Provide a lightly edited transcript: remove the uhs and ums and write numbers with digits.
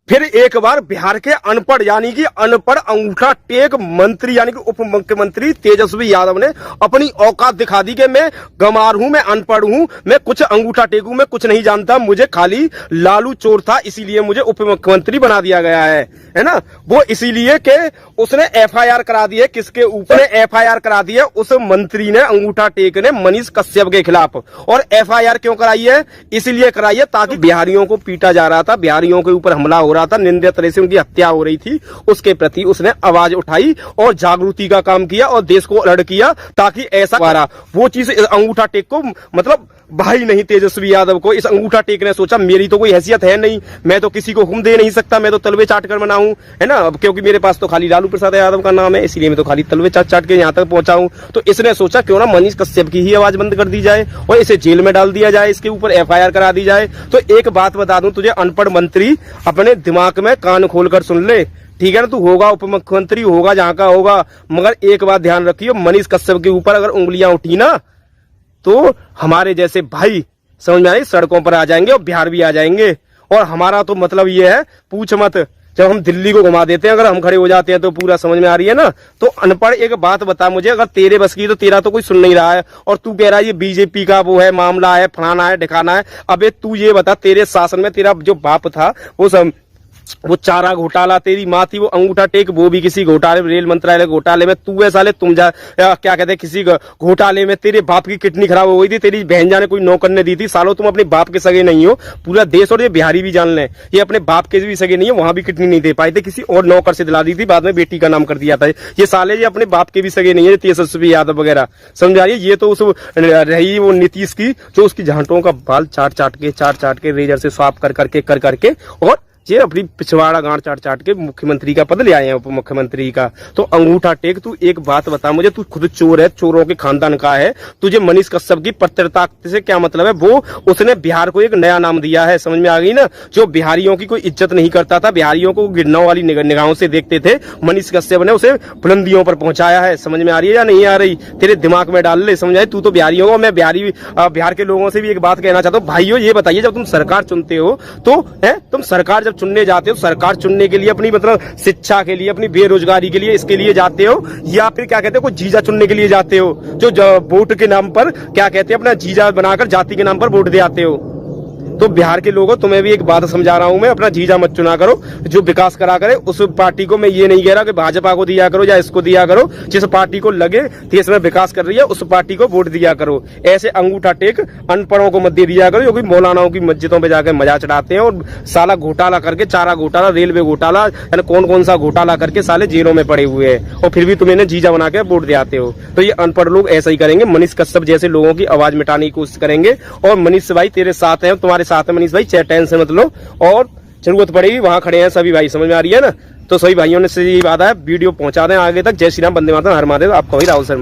फिर एक बार बिहार के अनपढ़ यानी कि अनपढ़ अंगूठा टेक मंत्री यानी कि उप मुख्यमंत्री तेजस्वी यादव ने अपनी औकात दिखा दी कि मैं गंवार हूं, मैं अनपढ़ हूं, मैं कुछ अंगूठा टेक हूं, मैं कुछ नहीं जानता, मुझे खाली लालू चोर था इसीलिए मुझे उप मुख्यमंत्री बना दिया गया है ना। वो इसीलिए कि उसने एफआईआर करा दी है, किसके ऊपर एफआईआर करा दी है, उस मंत्री ने अंगूठा टेक ने मनीष कश्यप के खिलाफ। और एफआईआर क्यों कराई है? इसलिए कराई है ताकि बिहारियों को पीटा जा रहा था, बिहारियों के ऊपर हमला हो रहा था, निंदनीय तरह से उनकी हत्या हो रही थी, उसके प्रति उसने आवाज उठाई और जागृति का काम किया और देश को अलर्ट किया ताकि ऐसा वो चीज अंगूठा टेक को मतलब भाई नहीं तेजस्वी यादव को। इस अंगूठा टेक ने सोचा मेरी तो कोई हैसियत है नहीं, मैं तो किसी को हुक्म दे नहीं सकता, मैं तो तलवे चाट कर बना हूं, है ना, क्योंकि मेरे पास तो खाली लालू प्रसाद यादव का नाम है, इसलिए मैं तो खाली तलवे चाट चाट के यहां तक पहुंचा हूं। तो इसने सोचा क्यों ना मनीष कश्यप की ही आवाज बंद कर दी जाए और इसे जेल में डाल दिया जाए, इसके ऊपर एफआईआर करा दी जाए। तो एक बात बता दूं तुझे अनपढ़ मंत्री, अपने दिमाग में कान खोलकर सुन ले, ठीक है ना। तू होगा उप मुख्यमंत्री, होगा जहां का होगा, मगर एक बात ध्यान रखियो, मनीष कश्यप के ऊपर अगर उंगलियां उठी ना तो हमारे जैसे भाई समझ में आई सड़कों पर आ जाएंगे और बिहार भी आ जाएंगे। और हमारा तो मतलब ये है पूछ मत, जब हम दिल्ली को घुमा देते हैं अगर हम खड़े हो जाते हैं तो पूरा समझ में आ रही है ना। तो अनपढ़ एक बात बता मुझे, अगर तेरे बस की तो तेरा तो कोई सुन नहीं रहा है और तू कह रहा है ये बीजेपी का वो है मामला है, फलाना है ढिकाना है। अबे तू ये बता, तेरे शासन में तेरा जो बाप था वो चारा घोटाला, तेरी माँ थी वो अंगूठा टेक, वो भी किसी घोटाले, रेल मंत्रालय घोटाले में, तू है साले तुम जा क्या कहते हैं किसी घोटाले में, तेरे बाप की किडनी खराब हो गई थी, तेरी बहन जाने कोई नौकर ने दी थी। सालो तुम अपने बाप के सगे नहीं हो, पूरा देश और ये बिहारी भी जान ले, ये अपने बाप के भी सगे नहीं है, वहां भी किडनी नहीं दे पाए थे, किसी और नौकर से दिला दी थी, बाद में बेटी का नाम कर दिया था। ये साले ये अपने बाप के भी सगे नहीं है, तेजस्वी यादव वगैरह समझा रही है। ये तो उस रही वो नीतीश की, जो उसकी झांटों का बाल चाट चाट के रेजर से साफ कर करके और ये अपनी पिछवाड़ा गांड चाट चाट के मुख्यमंत्री का पद ले आए हैं, उप मुख्यमंत्री का। तो अंगूठा टेक, तू एक बात बता मुझे, तू खुद चोर है, चोरों के खानदान का है, तुझे मनीष कश्यप की पत्रता से क्या मतलब है? वो उसने बिहार को एक नया नाम दिया है, समझ में आ गई ना। जो बिहारियों की कोई इज्जत नहीं करता था, बिहारियों को गिरनाव वाली निगाहों से देखते थे, मनीष कश्यप ने उसे बुलंदियों पर पहुंचाया है। समझ में आ रही है या नहीं आ रही? तेरे दिमाग में डाल ले, समझ आए। तू तो बिहारियों को, मैं बिहार के लोगों से भी एक बात कहना चाहता हूँ, भाइयों ये बताइए, जब तुम सरकार चुनते हो तो तुम सरकार जब चुनने जाते हो, सरकार चुनने के लिए अपनी मतलब शिक्षा के लिए, अपनी बेरोजगारी के लिए, इसके लिए जाते हो, या फिर क्या कहते हो कोई जीजा चुनने के लिए जाते हो, जो वोट के नाम पर क्या कहते हैं अपना जीजा बनाकर जाति के नाम पर वोट दे आते हो। तो बिहार के लोगों, तुम्हें भी एक बात समझा रहा हूं मैं, अपना जीजा मत चुना करो, जो विकास करा करे उस पार्टी को। मैं ये नहीं कह रहा कि भाजपा को दिया करो या इसको दिया करो, जिस पार्टी को लगे देश में विकास कर रही है उस पार्टी को वोट दिया करो। ऐसे अंगूठा टेक अनपढ़ों को मत दे दिया करो, क्योंकि मौलानाओं की मस्जिदों पे जाकर मजा चढ़ाते हैं और साला घोटाला करके, चारा घोटाला, रेलवे घोटाला, कौन सा घोटाला करके साले जेलों में पड़े हुए हैं और फिर भी तुम इन्हें जीजा बना के वोट दे आते हो। तो ये अनपढ़ लोग ऐसा ही करेंगे, मनीष कश्यप जैसे लोगों की आवाज मिटाने की कोशिश करेंगे। और मनीष भाई तेरे साथ है, तुम्हारे साथ है मनीष भाई, टेंशन मत लो, और जरूरत पड़ेगी वहां खड़े हैं सभी भाई, समझ में आ रही है ना। तो सभी भाइयों ने से यही बात है, वीडियो पहुंचा दें आगे तक। जय श्री राम, वंदे मातरम, हर महादेव। आपका भाई राहुल शर्मा।